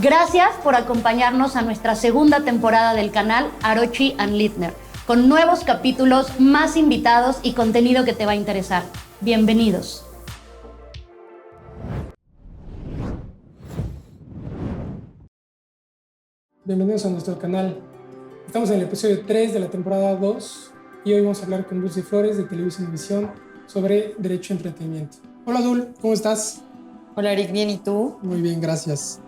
Gracias por acompañarnos a nuestra segunda temporada del canal Arochi and Littner, con nuevos capítulos, más invitados y contenido que te va a interesar. Bienvenidos. Bienvenidos a nuestro canal. Estamos en el episodio 3 de la temporada 2 y hoy vamos a hablar con Dulce Flores de Televisa Univisión sobre Derecho a Entretenimiento. Hola Dul, ¿cómo estás? Hola Eric, ¿bien y tú? Muy bien, gracias.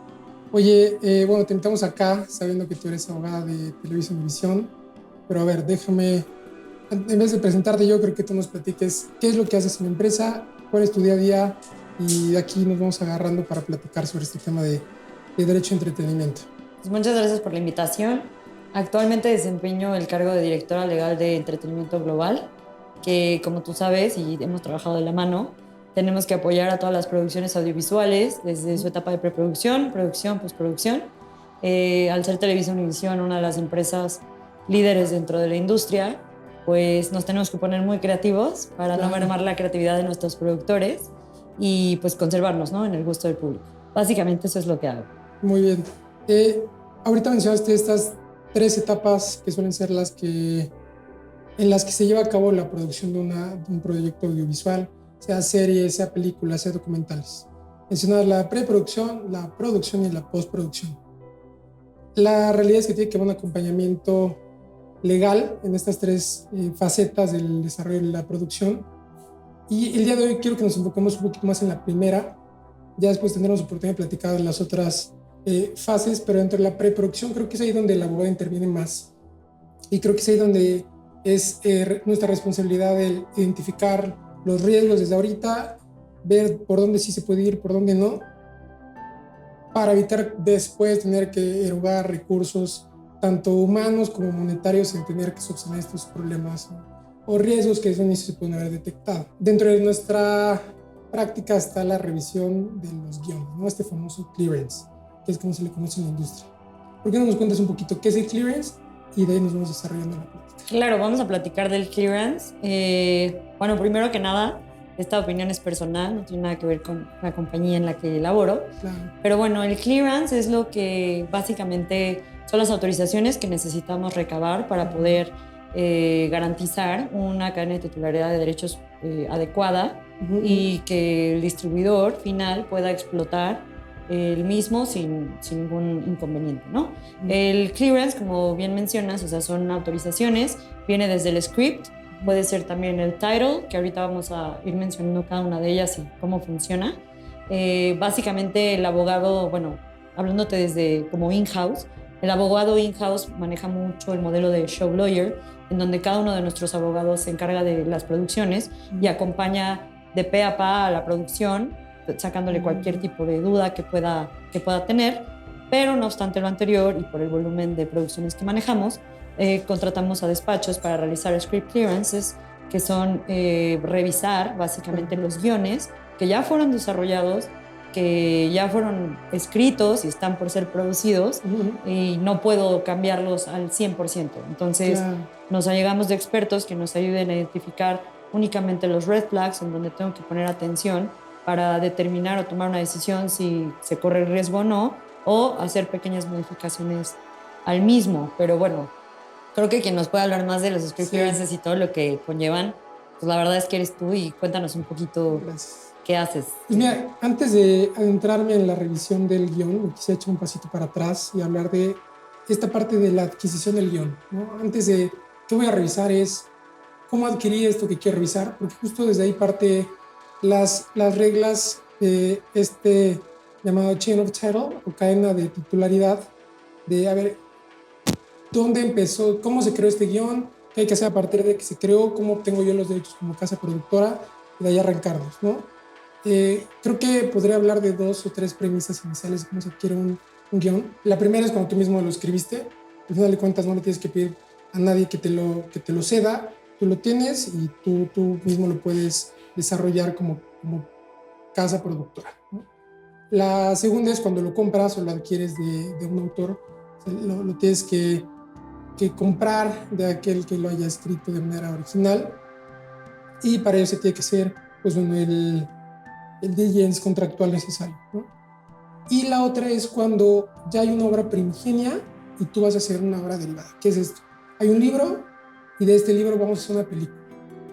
Oye, bueno, te invitamos acá sabiendo que tú eres abogada de Televisa Univisión, pero a ver, déjame, en vez de presentarte yo, creo que tú nos platiques qué es lo que haces en la empresa, cuál es tu día a día y de aquí nos vamos agarrando para platicar sobre este tema de Derecho a Entretenimiento. Pues muchas gracias por la invitación. Actualmente desempeño el cargo de directora legal de Entretenimiento Global, que como tú sabes y hemos trabajado de la mano, tenemos que apoyar a todas las producciones audiovisuales desde su etapa de preproducción, producción, postproducción. Al ser Televisa Univisión una de las empresas líderes dentro de la industria, pues nos tenemos que poner muy creativos para no mermar la creatividad de nuestros productores y pues conservarnos, ¿no?, en el gusto del público. Básicamente eso es lo que hago. Muy bien. Ahorita mencionaste estas 3 etapas que suelen ser en las que se lleva a cabo la producción de un proyecto audiovisual, sea serie, sea película, sea documentales. Mencionabas la preproducción, la producción y la postproducción. La realidad es que tiene que haber un acompañamiento legal en estas 3 facetas del desarrollo de la producción. Y el día de hoy quiero que nos enfoquemos un poquito más en la primera. Ya después tendremos oportunidad de platicar de las otras fases, pero dentro de la preproducción creo que es ahí donde el abogado interviene más. Y creo que es ahí donde es nuestra responsabilidad el identificar los riesgos desde ahorita, ver por dónde sí se puede ir, por dónde no, para evitar después tener que erogar recursos tanto humanos como monetarios en tener que subsanar estos problemas o riesgos que desde el inicio se pueden haber detectado. Dentro de nuestra práctica está la revisión de los guiones, ¿no? Este famoso clearance, que es como se le conoce en la industria. ¿Por qué no nos cuentas un poquito qué es el clearance? Y de ahí nos vamos desarrollando la plática. Claro, vamos a platicar del clearance. Bueno, primero que nada, esta opinión es personal, no tiene nada que ver con la compañía en la que laboro. Claro. Pero bueno, el clearance es lo que básicamente son las autorizaciones que necesitamos recabar para poder garantizar una cadena de titularidad de derechos adecuada y que el distribuidor final pueda explotar el mismo sin ningún inconveniente, ¿no? El clearance, como bien mencionas, o sea, son autorizaciones, viene desde el script, puede ser también el title, que ahorita vamos a ir mencionando cada una de ellas y cómo funciona. Básicamente el abogado, bueno, hablándote desde como in-house, el abogado in-house maneja mucho el modelo de show lawyer, en donde cada uno de nuestros abogados se encarga de las producciones y acompaña de pe a pa a la producción, sacándole cualquier tipo de duda que pueda tener, pero no obstante lo anterior y por el volumen de producciones que manejamos, contratamos a despachos para realizar script clearances, que son revisar básicamente los guiones que ya fueron desarrollados, que ya fueron escritos y están por ser producidos y no puedo cambiarlos al 100%. Entonces nos allegamos de expertos que nos ayuden a identificar únicamente los red flags en donde tengo que poner atención para determinar o tomar una decisión si se corre el riesgo o no, o hacer pequeñas modificaciones al mismo. Pero bueno, creo que quien nos puede hablar más de los script clearances y todo lo que conllevan, pues la verdad es que eres tú, y cuéntanos un poquito. Gracias. ¿Qué haces? Pues mira, antes de adentrarme en la revisión del guión, me quisiera echar un pasito para atrás y hablar de esta parte de la adquisición del guión, ¿no? Antes de qué voy a revisar es cómo adquirí esto que quiero revisar, porque justo desde ahí parte las reglas de este llamado chain of title o cadena de titularidad, de a ver dónde empezó, cómo se creó este guión, qué hay que hacer a partir de que se creó, cómo obtengo yo los derechos como casa productora y de ahí arrancarnos, ¿no? Creo que podría hablar de 2 o 3 premisas iniciales de cómo se adquiere un guión. La primera es cuando tú mismo lo escribiste. Al final de cuentas no le tienes que pedir a nadie que te lo ceda. Tú lo tienes y tú mismo lo puedes desarrollar como casa productora, ¿no? La segunda es cuando lo compras o lo adquieres de un autor. Lo tienes que comprar de aquel que lo haya escrito de manera original. Y para ello se tiene que hacer, pues bueno, el diligence contractual necesario, ¿no? Y la otra es cuando ya hay una obra primigenia y tú vas a hacer una obra derivada. ¿Qué es esto? Hay un libro y de este libro vamos a hacer una película,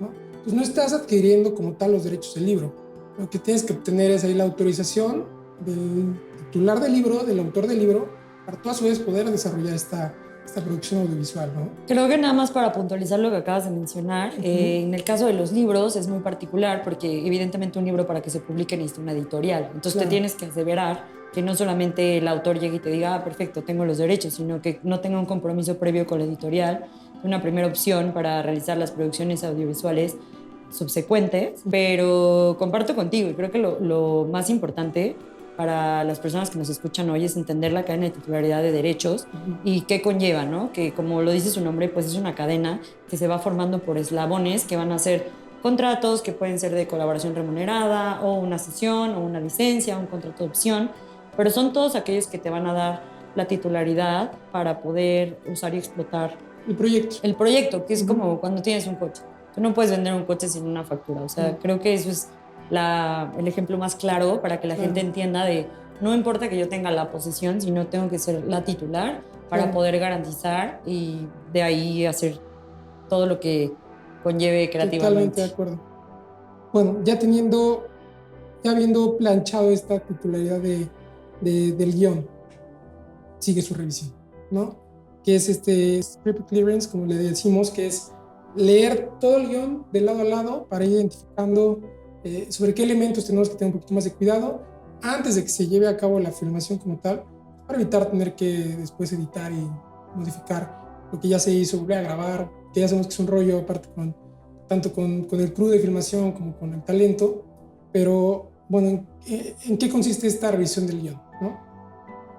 ¿no? Pues no estás adquiriendo como tal los derechos del libro. Lo que tienes que obtener es ahí la autorización del titular del libro, del autor del libro, para tú a su vez poder desarrollar esta producción audiovisual, ¿no? Creo que nada más para puntualizar lo que acabas de mencionar, en el caso de los libros es muy particular porque evidentemente un libro para que se publique necesita una editorial. Entonces Claro. te tienes que aseverar que no solamente el autor llegue y te diga, perfecto, tengo los derechos, sino que no tenga un compromiso previo con la editorial, una primera opción para realizar las producciones audiovisuales subsecuentes. Pero comparto contigo y creo que lo más importante para las personas que nos escuchan hoy es entender la cadena de titularidad de derechos y qué conlleva, ¿no? Que como lo dice su nombre, pues es una cadena que se va formando por eslabones que van a ser contratos que pueden ser de colaboración remunerada o una cesión o una licencia, un contrato de opción, pero son todos aquellos que te van a dar la titularidad para poder usar y explotar El proyecto, que es como cuando tienes un coche. Tú no puedes vender un coche sin una factura. O sea, creo que eso es el ejemplo más claro para que la gente entienda de no importa que yo tenga la posesión, sino tengo que ser la titular para poder garantizar y de ahí hacer todo lo que conlleve creativamente. Totalmente de acuerdo. Bueno, ya habiendo planchado esta titularidad del guión, sigue su revisión, ¿no? Que es este script clearance, como le decimos, que es leer todo el guión de lado a lado para ir identificando sobre qué elementos tenemos que tener un poquito más de cuidado antes de que se lleve a cabo la filmación como tal, para evitar tener que después editar y modificar lo que ya se hizo, volver a grabar, que ya sabemos que es un rollo aparte tanto con el crew de filmación como con el talento. Pero bueno, ¿en qué consiste esta revisión del guión, no?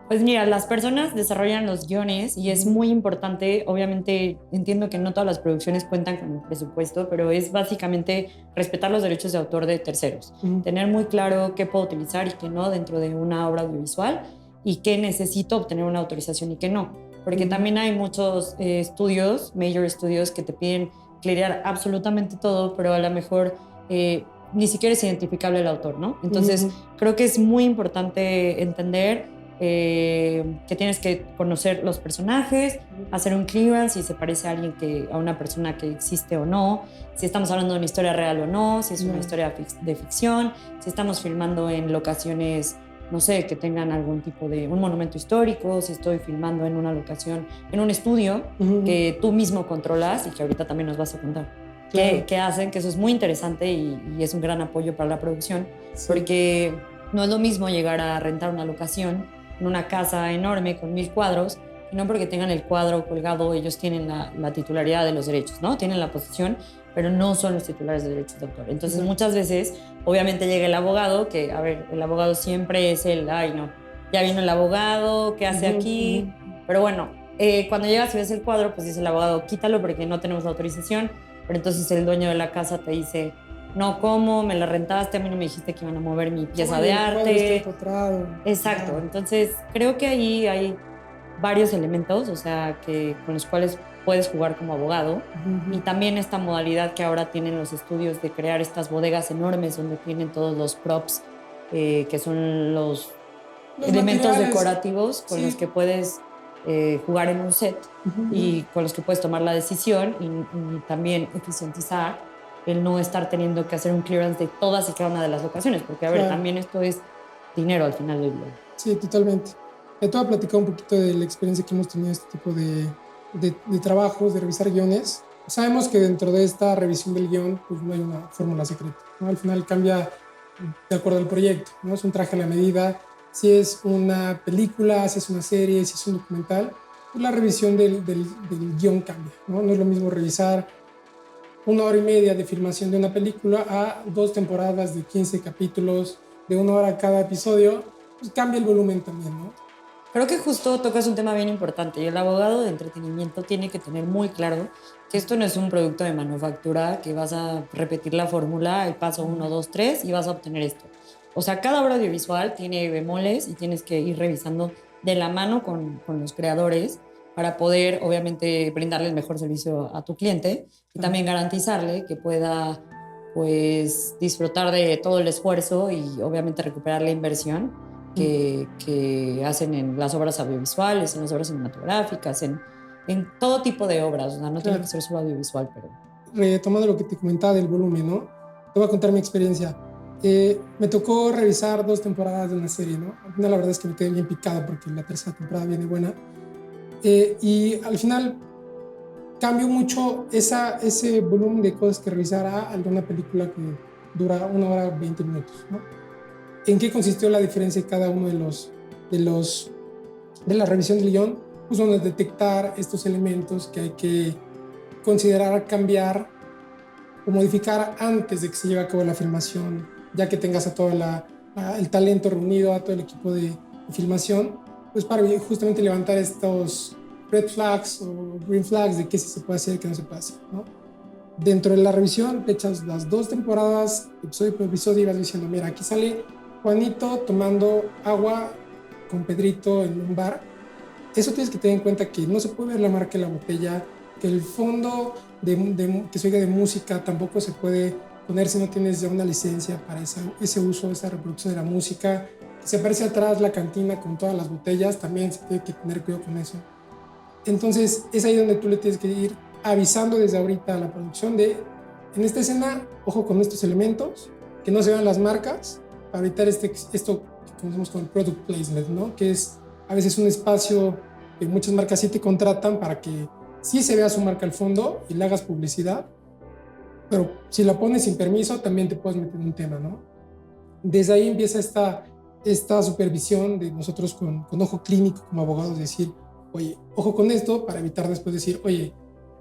Pues mira, las personas desarrollan los guiones y es muy importante, obviamente entiendo que no todas las producciones cuentan con el presupuesto, pero es básicamente respetar los derechos de autor de terceros, tener muy claro qué puedo utilizar y qué no dentro de una obra audiovisual y qué necesito obtener una autorización y qué no, porque también hay muchos estudios, major estudios, que te piden clearar absolutamente todo, pero a lo mejor ni siquiera es identificable el autor, ¿no? Entonces creo que es muy importante entender que tienes que conocer los personajes, hacer un clearance si se parece a a una persona que existe o no, si estamos hablando de una historia real o no, si es una historia de ficción, si estamos filmando en locaciones, no sé, que tengan algún tipo de un monumento histórico, si estoy filmando en una locación, en un estudio que tú mismo controlas y que ahorita también nos vas a contar. Claro. Que hacen, que eso es muy interesante y es un gran apoyo para la producción, porque no es lo mismo llegar a rentar una locación en una casa enorme con 1000 cuadros, y no porque tengan el cuadro colgado ellos tienen la titularidad de los derechos, ¿no? Tienen la posesión, pero no son los titulares de derechos de autor. Entonces muchas veces, obviamente llega el abogado, que, a ver, el abogado siempre es ay no, ya vino el abogado, ¿qué hace aquí? Pero bueno, cuando llegas y ves el cuadro, pues dice el abogado, quítalo porque no tenemos la autorización, pero entonces el dueño de la casa te dice, no, ¿cómo? Me la rentaste, a mí no me dijiste que iban a mover mi pieza de arte. Exacto, entonces creo que ahí hay varios elementos, o sea, con los cuales puedes jugar como abogado. Y también esta modalidad que ahora tienen los estudios de crear estas bodegas enormes donde tienen todos los props, que son los elementos decorativos con los que puedes jugar en un set y con los que puedes tomar la decisión y también eficientizar el no estar teniendo que hacer un clearance de todas y cada una de las locaciones, porque a ver, también esto es dinero al final del día. Sí, totalmente. Te voy a platicar un poquito de la experiencia que hemos tenido en este tipo de trabajos, de revisar guiones. Sabemos que dentro de esta revisión del guión, pues no hay una fórmula secreta, ¿no? Al final cambia de acuerdo al proyecto, ¿no? Es un traje a la medida. Si es una película, si es una serie, si es un documental, pues la revisión del guión cambia, ¿no? No es lo mismo revisar 1 hora y media de filmación de una película a 2 temporadas de 15 capítulos de 1 hora cada episodio, pues cambia el volumen también, ¿no? Creo que justo tocas un tema bien importante y el abogado de entretenimiento tiene que tener muy claro que esto no es un producto de manufactura, que vas a repetir la fórmula, el paso 1, 2, 3 y vas a obtener esto. O sea, cada obra audiovisual tiene bemoles y tienes que ir revisando de la mano con los creadores para poder, obviamente, brindarle el mejor servicio a tu cliente y también garantizarle que pueda, pues, disfrutar de todo el esfuerzo y, obviamente, recuperar la inversión que hacen en las obras audiovisuales, en las obras cinematográficas, en todo tipo de obras. O sea, no tiene que ser solo audiovisual, pero... Retomando lo que te comentaba del volumen, ¿no? Te voy a contar mi experiencia. Me tocó revisar 2 temporadas de una serie, ¿no? Al final la verdad es que me quedé bien picado porque la tercera temporada viene buena. Y al final cambió mucho ese volumen de cosas que revisar a una película que dura 1 hora 20 minutos, ¿no? ¿En qué consistió la diferencia de cada uno de la revisión del guión? Pues uno es detectar estos elementos que hay que considerar cambiar o modificar antes de que se lleve a cabo la filmación, ya que tengas a todo el talento reunido, a todo el equipo de filmación, pues para justamente levantar estos red flags o green flags de qué sí se puede hacer y qué no se puede hacer, ¿no? Dentro de la revisión te echas las 2 temporadas, episodio por episodio, y vas diciendo, mira, aquí sale Juanito tomando agua con Pedrito en un bar. Eso tienes que tener en cuenta, que no se puede ver la marca de la botella, que el fondo que se oiga de música tampoco se puede poner si no tienes ya una licencia para ese uso, esa reproducción de la música. Que se aparece atrás la cantina con todas las botellas, también se tiene que tener cuidado con eso. Entonces es ahí donde tú le tienes que ir avisando desde ahorita a la producción de, en esta escena, ojo con estos elementos, que no se vean las marcas, para evitar esto que conocemos como product placement, ¿no? Que es a veces un espacio que muchas marcas sí te contratan para que sí se vea su marca al fondo y le hagas publicidad, pero si la pones sin permiso también te puedes meter en un tema, ¿no? Desde ahí empieza esta supervisión de nosotros con ojo clínico como abogados, decir, oye, ojo con esto, para evitar después decir, oye,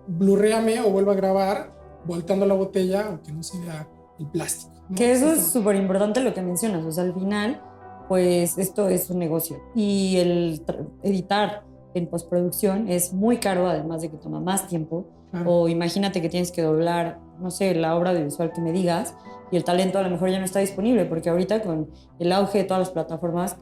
blurréame o vuelva a grabar volteando la botella, aunque no se vea el plástico, ¿no? Que eso es súper importante lo que mencionas. O sea, al final, pues esto es un negocio. Y el editar en postproducción es muy caro, además de que toma más tiempo. Claro. O imagínate que tienes que doblar, no sé, la obra audiovisual que me digas, y el talento a lo mejor ya no está disponible, porque ahorita con el auge de todas las plataformas,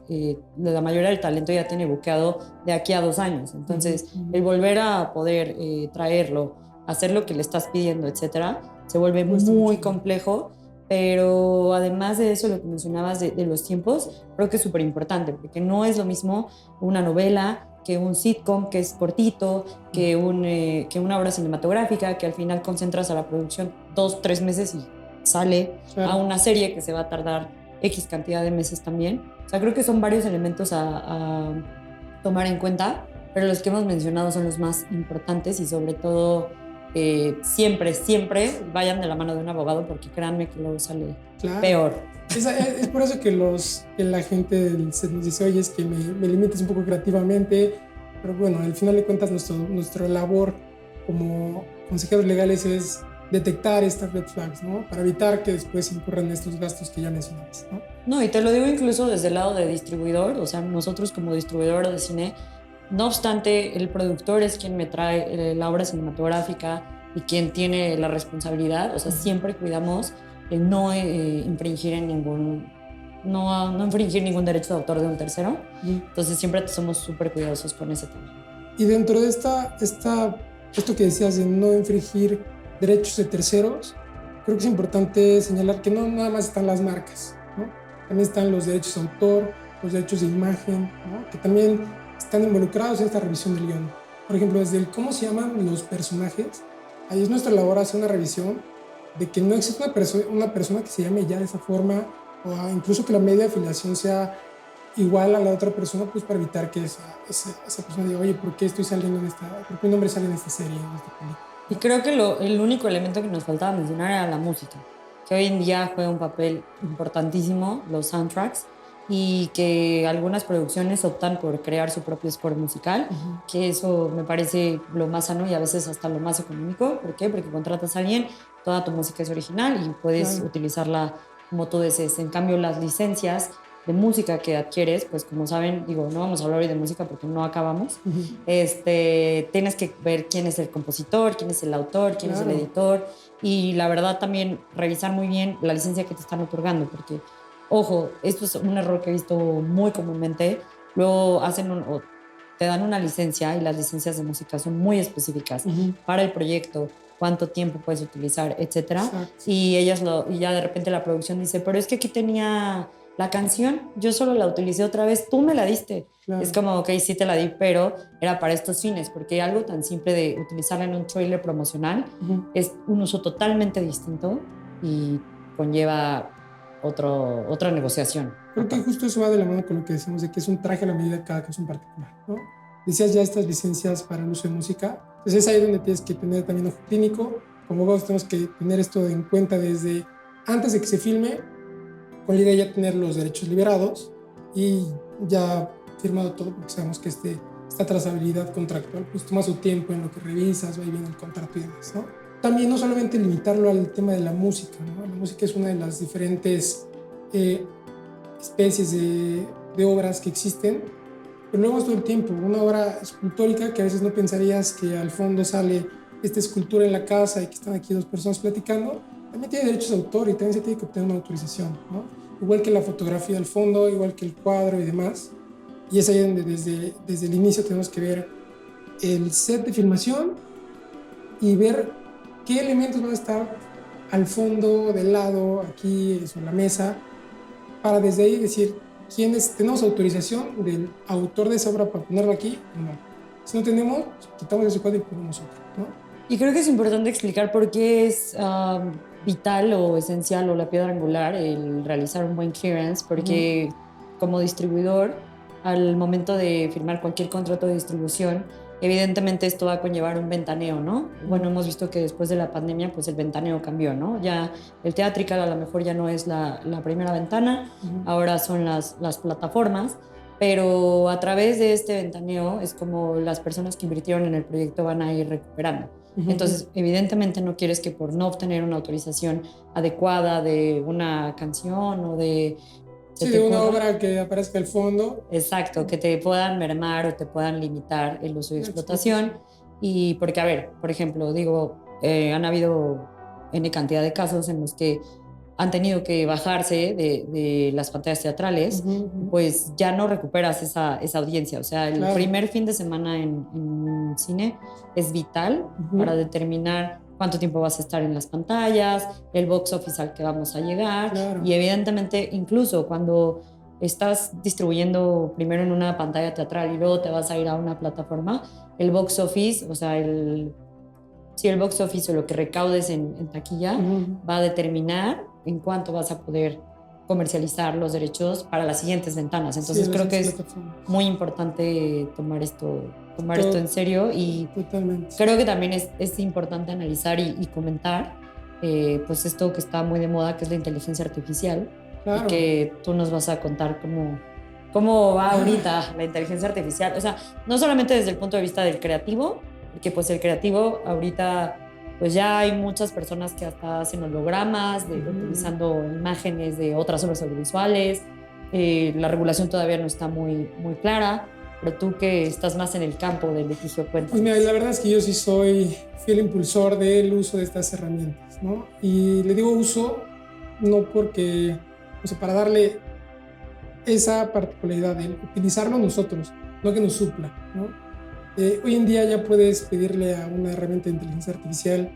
la mayoría del talento ya tiene buqueado de aquí a 2 años. Entonces, el volver a poder traerlo, hacer lo que le estás pidiendo, etcétera, se vuelve muy complejo. Pero además de eso, lo que mencionabas de los tiempos, creo que es súper importante, porque no es lo mismo una novela que un sitcom que es cortito, que una obra cinematográfica que al final concentras a la producción 2-3 meses y sale a una serie que se va a tardar X cantidad de meses también. O sea, creo que son varios elementos a tomar en cuenta, pero los que hemos mencionado son los más importantes, y sobre todo siempre vayan de la mano de un abogado, porque créanme que luego sale peor. Es por eso que la gente se nos dice, oye, es que me limites un poco creativamente, pero bueno, al final de cuentas nuestra labor como consejeros legales es detectar estas red flags, ¿no? Para evitar que después incurran estos gastos que ya mencionabas, ¿no? No, y te lo digo incluso desde el lado de distribuidor. O sea, nosotros como distribuidor de cine, no obstante, el productor es quien me trae la obra cinematográfica y quien tiene la responsabilidad. O sea, siempre cuidamos de no infringir en no infringir ningún derecho de autor de un tercero. Entonces siempre somos súper cuidadosos con ese tema. Y dentro de esto que decías de no infringir derechos de terceros, creo que es importante señalar que no nada más están las marcas, ¿no? También están los derechos de autor, los derechos de imagen, ¿no? Que también están involucrados en esta revisión del guión. Por ejemplo, desde el cómo se llaman los personajes, ahí es nuestra labor hacer una revisión de que no existe una persona que se llame ya de esa forma, o incluso que la media afiliación sea igual a la otra persona, pues para evitar que esa persona diga, oye, ¿por qué estoy saliendo por qué mi nombre sale en esta serie, en esta película? Y creo que el único elemento que nos faltaba mencionar era la música, que hoy en día juega un papel importantísimo, los soundtracks, y que algunas producciones optan por crear su propio score musical, que eso me parece lo más sano y a veces hasta lo más económico. ¿Por qué? Porque contratas a alguien, toda tu música es original y puedes utilizarla como tú desees. En cambio, las licencias de música que adquieres, pues como saben, digo, no vamos a hablar hoy de música porque no acabamos, tienes que ver quién es el compositor, quién es el autor, quién es el editor, y la verdad también revisar muy bien la licencia que te están otorgando, porque, ojo, esto es un error que he visto muy comúnmente. Luego o te dan una licencia, y las licencias de música son muy específicas para el proyecto, cuánto tiempo puedes utilizar, etcétera. Y ya de repente la producción dice, pero es que aquí tenía La canción, yo solo la utilicé otra vez, tú me la diste. Claro. Es como, ok, sí te la di, pero era para estos fines, porque algo tan simple de utilizarla en un trailer promocional es un uso totalmente distinto y conlleva otra negociación. Creo que justo eso va de la mano con lo que decimos de que es un traje a la medida de cada caso en particular, ¿no? Decías ya estas licencias para el uso de música, entonces es ahí donde tienes que tener también ojo clínico. Como abogados tenemos que tener esto en cuenta desde antes de que se filme, con la idea de ya tener los derechos liberados y ya firmado todo, porque sabemos que esta trazabilidad contractual pues toma su tiempo en lo que revisas, va y viene el contrato y demás, ¿no? También no solamente limitarlo al tema de la música, ¿no? La música es una de las diferentes especies de obras que existen, pero lo vemos todo el tiempo. Una obra escultórica que a veces no pensarías que al fondo sale esta escultura en la casa y que están aquí dos personas platicando, también tiene derechos de autor y también se tiene que obtener una autorización, ¿no? Igual que la fotografía al fondo, igual que el cuadro y demás. Y es ahí donde desde el inicio tenemos que ver el set de filmación y ver qué elementos van a estar al fondo, del lado, aquí sobre la mesa, para desde ahí decir quiénes tenemos autorización del autor de esa obra para ponerlo aquí o no. Si no tenemos, quitamos ese cuadro y ponemos otro, ¿no? Y creo que es importante explicar por qué es vital o esencial o la piedra angular el realizar un buen clearance, porque como distribuidor, al momento de firmar cualquier contrato de distribución, evidentemente esto va a conllevar un ventaneo, ¿no? Bueno, hemos visto que después de la pandemia, pues el ventaneo cambió, ¿no? Ya el theatrical a lo mejor ya no es la primera ventana, ahora son las plataformas, pero a través de este ventaneo es como las personas que invirtieron en el proyecto van a ir recuperando. Entonces, evidentemente no quieres que por no obtener una autorización adecuada de una canción o de... Sí, de una obra que aparezca al fondo. Exacto, que te puedan mermar o te puedan limitar el uso y explotación. Y porque, a ver, por ejemplo, digo, han habido N cantidad de casos en los que han tenido que bajarse de las pantallas teatrales, pues ya no recuperas esa audiencia. O sea, el primer fin de semana en cine es vital para determinar cuánto tiempo vas a estar en las pantallas, el box office al que vamos a llegar. Y evidentemente, incluso cuando estás distribuyendo primero en una pantalla teatral y luego te vas a ir a una plataforma, el box office, o sea, el box office o lo que recaudes en taquilla va a determinar en cuánto vas a poder comercializar los derechos para las siguientes ventanas. Entonces creo que es muy importante tomar esto en serio y creo que también es importante analizar y comentar pues esto que está muy de moda, que es la inteligencia artificial, y que tú nos vas a contar cómo va ahorita la inteligencia artificial. O sea, no solamente desde el punto de vista del creativo, porque pues el creativo ahorita pues ya hay muchas personas que hasta hacen hologramas utilizando imágenes de otras obras audiovisuales. La regulación todavía no está muy, muy clara, pero tú que estás más en el campo del litigio, cuéntanos. Pues mira, la verdad es que yo sí soy fiel impulsor del uso de estas herramientas, ¿no? Y le digo uso no porque, o sea, para darle esa particularidad de utilizarlo nosotros, no que nos supla, ¿no? Hoy en día ya puedes pedirle a una herramienta de inteligencia artificial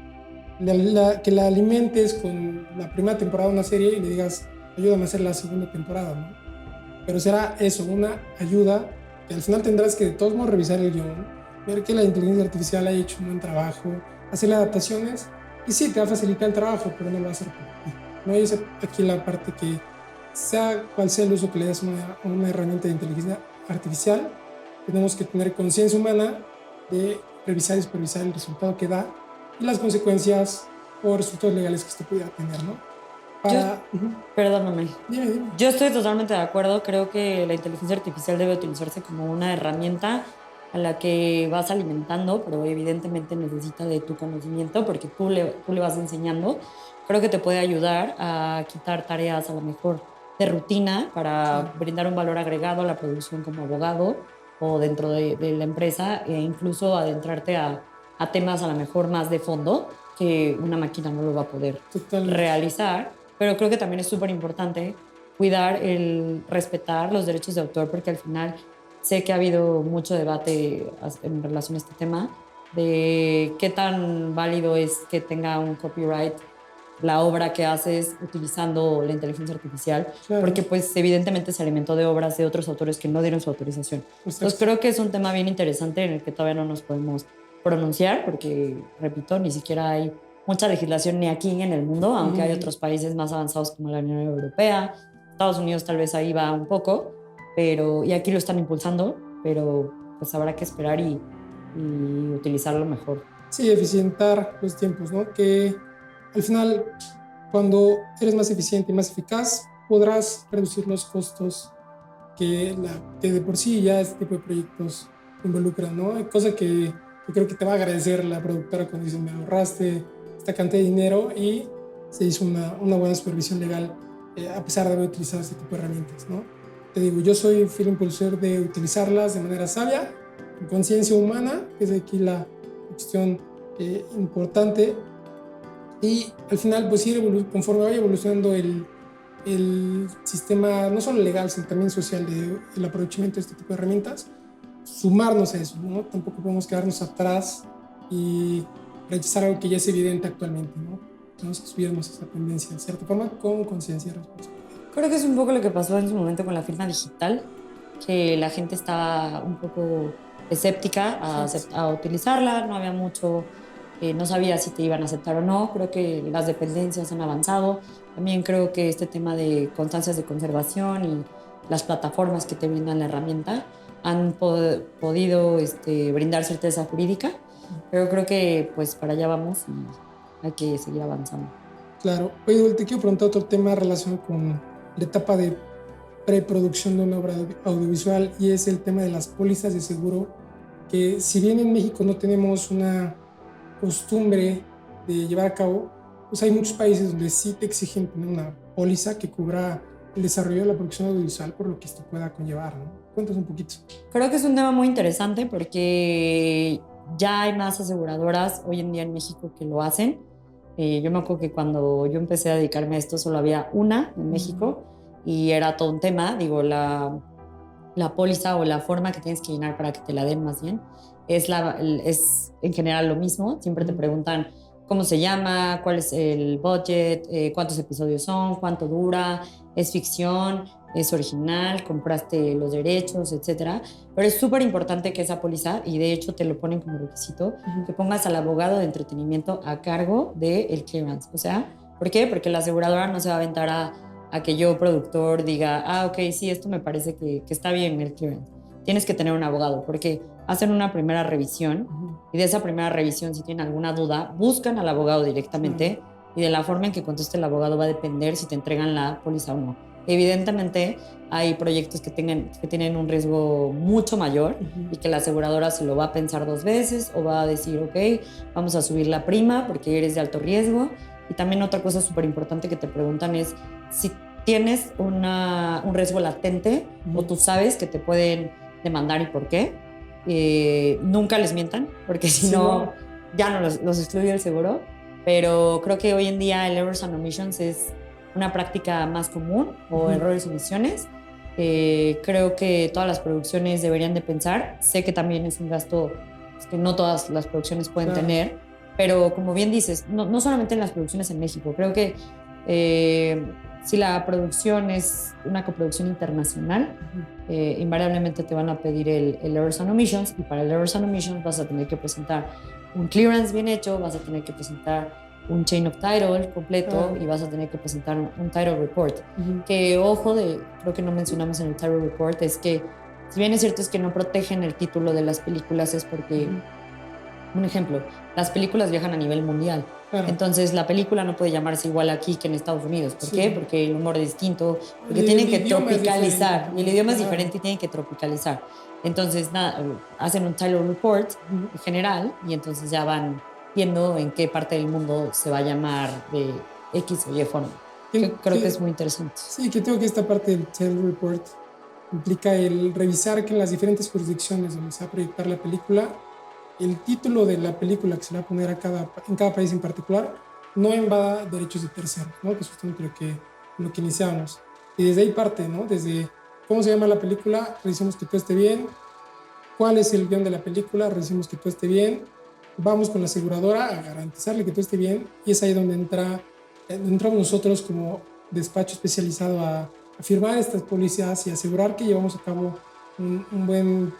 que la alimentes con la primera temporada de una serie y le digas, ayúdame a hacer la segunda temporada, ¿no? Pero será eso, una ayuda que al final tendrás que de todos modos revisar el guión, ver que la inteligencia artificial haya hecho un buen trabajo, hacerle adaptaciones y sí, te va a facilitar el trabajo, pero no lo va a hacer por ti. No hay aquí la parte que sea cual sea el uso que le das a una herramienta de inteligencia artificial, tenemos que tener conciencia humana de revisar y supervisar el resultado que da y las consecuencias o resultados legales que esto pudiera tener, ¿no? Perdóname. Dime. Yo estoy totalmente de acuerdo. Creo que la inteligencia artificial debe utilizarse como una herramienta a la que vas alimentando, pero evidentemente necesita de tu conocimiento porque tú le vas enseñando. Creo que te puede ayudar a quitar tareas a lo mejor de rutina para brindar un valor agregado a la producción como abogado o dentro de la empresa e incluso adentrarte a temas a lo mejor más de fondo que una máquina no lo va a poder realizar. Pero creo que también es súper importante cuidar respetar los derechos de autor, porque al final sé que ha habido mucho debate en relación a este tema de qué tan válido es que tenga un copyright la obra que haces utilizando la inteligencia artificial, Claro. porque pues evidentemente se alimentó de obras de otros autores que no dieron su autorización. Entonces creo que es un tema bien interesante en el que todavía no nos podemos pronunciar, porque, repito, ni siquiera hay mucha legislación ni aquí ni en el mundo, aunque hay otros países más avanzados como la Unión Europea. Estados Unidos tal vez ahí va un poco, y aquí lo están impulsando, pero pues habrá que esperar y utilizarlo mejor. Sí, eficientar los tiempos, ¿no? Que al final, cuando eres más eficiente y más eficaz, podrás reducir los costos que de por sí ya este tipo de proyectos involucran, ¿no? Cosa que creo que te va a agradecer la productora cuando dice, me ahorraste esta cantidad de dinero y se hizo una buena supervisión legal a pesar de haber utilizado este tipo de herramientas, ¿no? Te digo, yo soy fiel impulsor de utilizarlas de manera sabia, con conciencia humana, que es aquí la cuestión importante, y al final pues ir conforme vaya evolucionando el sistema, no solo legal, sino también social del aprovechamiento de este tipo de herramientas, sumarnos a eso, ¿no? Tampoco podemos quedarnos atrás y rechazar algo que ya es evidente actualmente, ¿no? Tenemos que subirnos a esa tendencia, de cierta forma, con conciencia y responsabilidad. Creo que es un poco lo que pasó en su momento con la firma digital, que la gente estaba un poco escéptica a utilizarla, no había mucho, no sabía si te iban a aceptar o no. Creo que las dependencias han avanzado. También creo que este tema de constancias de conservación y las plataformas que te brindan la herramienta han podido brindar certeza jurídica, pero creo que pues para allá vamos y hay que seguir avanzando. Claro. Oye, te quiero preguntar otro tema relacionado con la etapa de preproducción de una obra audiovisual, y es el tema de las pólizas de seguro, que si bien en México no tenemos una costumbre de llevar a cabo, pues hay muchos países donde sí te exigen tener una póliza que cubra el desarrollo de la producción audiovisual por lo que esto pueda conllevar, ¿no? Cuéntanos un poquito. Creo que es un tema muy interesante porque ya hay más aseguradoras hoy en día en México que lo hacen. Yo me acuerdo que cuando yo empecé a dedicarme a esto solo había una en México y era todo un tema. Digo, la póliza o la forma que tienes que llenar para que te la den más bien es en general lo mismo. Siempre te preguntan cómo se llama, cuál es el budget, cuántos episodios son, cuánto dura, es ficción, es original, compraste los derechos, etcétera. Pero es súper importante que esa póliza, y de hecho te lo ponen como requisito, que pongas al abogado de entretenimiento a cargo del clearance. O sea, ¿por qué? Porque la aseguradora no se va a aventar a que yo, productor, diga, ok, sí, esto me parece que está bien el clearance. Tienes que tener un abogado, porque hacen una primera revisión y de esa primera revisión, si tienen alguna duda, buscan al abogado directamente y de la forma en que conteste el abogado va a depender si te entregan la póliza o no. Evidentemente, hay proyectos que tienen un riesgo mucho mayor y que la aseguradora se lo va a pensar 2 veces o va a decir, ok, vamos a subir la prima porque eres de alto riesgo. Y también otra cosa súper importante que te preguntan es si tienes un riesgo latente o tú sabes que te pueden demandar y por qué. Nunca les mientan, porque si no, ya no los excluye el seguro. Pero creo que hoy en día el errors and omissions es una práctica más común, o errores y omisiones. Creo que todas las producciones deberían de pensar. Sé que también es un gasto que no todas las producciones pueden tener, pero como bien dices, no solamente en las producciones en México. Creo que si la producción es una coproducción internacional, invariablemente te van a pedir el errors and omissions, y para el errors and omissions vas a tener que presentar un clearance bien hecho, vas a tener que presentar un chain of title completo y vas a tener que presentar un title report. Que ojo, creo que no mencionamos en el title report, es que si bien es cierto es que no protegen el título de las películas, es porque, un ejemplo, las películas viajan a nivel mundial. Entonces la película no puede llamarse igual aquí que en Estados Unidos. ¿Por qué? Porque el humor es distinto, porque tienen que tropicalizar, y el idioma es diferente y tienen que tropicalizar. Entonces hacen un title report general y entonces ya van viendo en qué parte del mundo se va a llamar de X o Y forma. Creo que es muy interesante. Sí, que tengo que esta parte del title report implica el revisar que en las diferentes jurisdicciones donde se va a proyectar la película, el título de la película que se le va a poner en cada país en particular no invada derechos de terceros, ¿no? Que es justamente lo que iniciamos. Y desde ahí parte, ¿no? Desde cómo se llama la película, revisemos que todo esté bien, cuál es el guión de la película, revisemos que todo esté bien, vamos con la aseguradora a garantizarle que todo esté bien, y es ahí donde entra entramos nosotros como despacho especializado a firmar estas pólizas y asegurar que llevamos a cabo un buen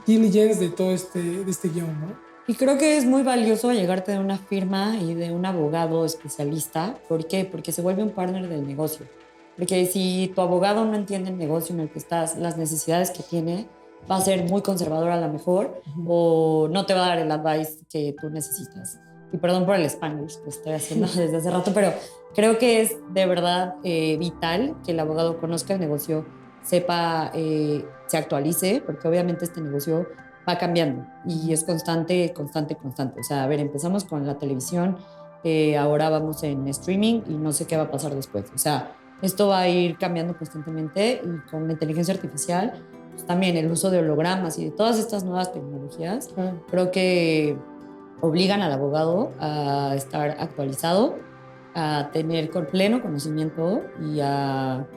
diligence de todo de este guión, ¿no? Y creo que es muy valioso llegarte de una firma y de un abogado especialista. ¿Por qué? Porque se vuelve un partner del negocio. Porque si tu abogado no entiende el negocio en el que estás, las necesidades que tiene, va a ser muy conservador a lo mejor o no te va a dar el advice que tú necesitas. Y perdón por el Spanish que estoy haciendo desde hace rato, pero creo que es de verdad vital que el abogado conozca el negocio, sepa, se actualice, porque obviamente este negocio va cambiando y es constante. O sea, a ver, empezamos con la televisión, ahora vamos en streaming y no sé qué va a pasar después. O sea, esto va a ir cambiando constantemente y con la inteligencia artificial, pues también el uso de hologramas y de todas estas nuevas tecnologías, creo que obligan al abogado a estar actualizado, a tener pleno conocimiento y a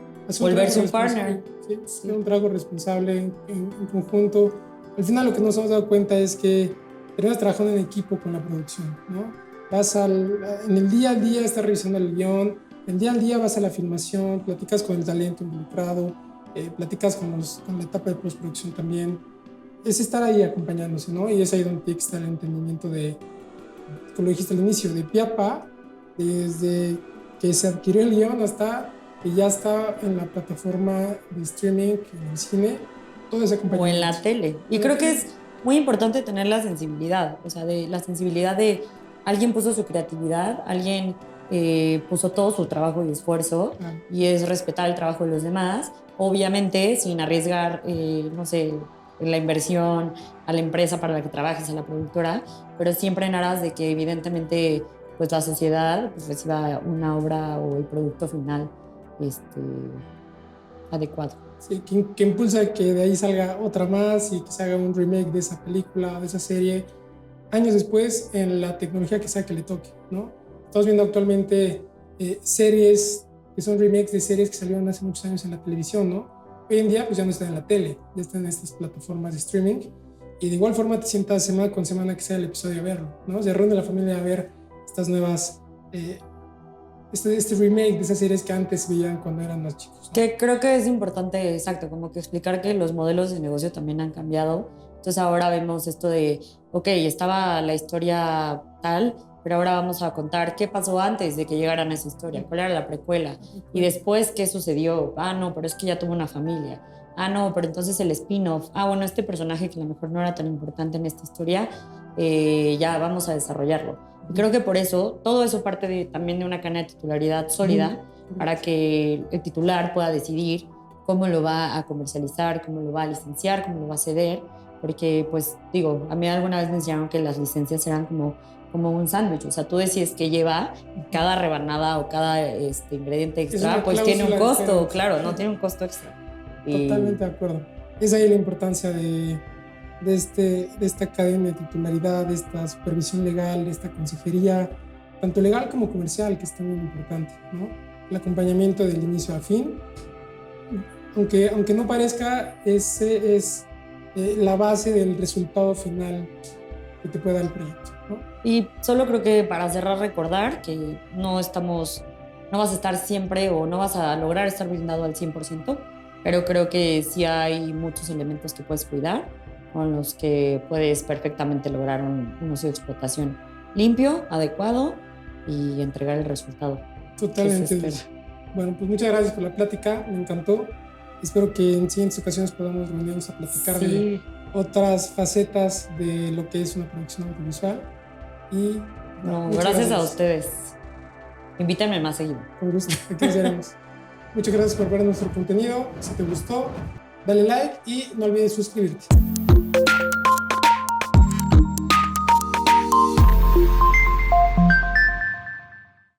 volverse un partner. Sí, un trabajo responsable en conjunto. Al final lo que nos hemos dado cuenta es que tenemos trabajando en equipo con la producción, ¿no? En el día a día estás revisando el guión, el día al día vas a la filmación, platicas con el talento involucrado, platicas con la etapa de postproducción también. Es estar ahí acompañándose, ¿no? Y es ahí donde tiene que estar el entendimiento como lo dijiste al inicio, de pie a pa, desde que se adquirió el guión hasta que ya está en la plataforma de streaming, en el cine, todo ese acompañamiento. O en la tele. Y creo que es muy importante tener la sensibilidad, o sea, la sensibilidad de alguien puso su creatividad, alguien puso todo su trabajo y esfuerzo, y es respetar el trabajo de los demás, obviamente sin arriesgar, no sé, la inversión a la empresa para la que trabajes, a la productora, pero siempre en aras de que evidentemente pues la sociedad pues, reciba una obra o el producto final adecuado. Sí, que impulsa que de ahí salga otra más y que se haga un remake de esa película, de esa serie, años después en la tecnología que sea que le toque, ¿no? Estamos viendo actualmente series que son remakes de series que salieron hace muchos años en la televisión, ¿no? Hoy en día pues ya no están en la tele, ya están en estas plataformas de streaming y de igual forma te sientas semana con semana que sea el episodio a verlo, ¿no? Se reúne la familia a ver estas nuevas, este remake de esas series que antes veían cuando eran más chicos, ¿no? Que creo que es importante, exacto, como que explicar que los modelos de negocio también han cambiado. Entonces ahora vemos esto de, ok, estaba la historia tal, pero ahora vamos a contar qué pasó antes de que llegaran a esa historia, cuál era la precuela, y después qué sucedió. Ah, no, pero es que ya tuvo una familia. Ah, no, pero entonces el spin-off. Ah, bueno, este personaje que a lo mejor no era tan importante en esta historia, ya vamos a desarrollarlo. Y creo que por eso, todo eso parte también de una cadena de titularidad sólida para que el titular pueda decidir cómo lo va a comercializar, cómo lo va a licenciar, cómo lo va a ceder, porque, pues, digo, a mí alguna vez me enseñaron que las licencias eran como un sándwich, o sea, tú decides que lleva cada rebanada o cada ingrediente extra, pues tiene un costo, claro, no tiene un costo extra. Totalmente de acuerdo. Es ahí la importancia de esta cadena de titularidad, de esta supervisión legal, de esta consejería, tanto legal como comercial, que es también importante, ¿no? El acompañamiento del inicio al fin, aunque no parezca, ese es la base del resultado final que te puede dar el proyecto, ¿no? Y solo creo que para cerrar, recordar que no vas a estar siempre o no vas a lograr estar blindado al 100%, pero creo que sí hay muchos elementos que puedes cuidar, con los que puedes perfectamente lograr un uso de explotación limpio, adecuado y entregar el resultado. Totalmente. Bueno, pues muchas gracias por la plática, me encantó. Espero que en siguientes ocasiones podamos reunirnos a platicar de otras facetas de lo que es una producción audiovisual. Y gracias a ustedes. Invítenme más seguido. Con gusto, aquí nos veremos. Muchas gracias por ver nuestro contenido. Si te gustó, dale like y no olvides suscribirte.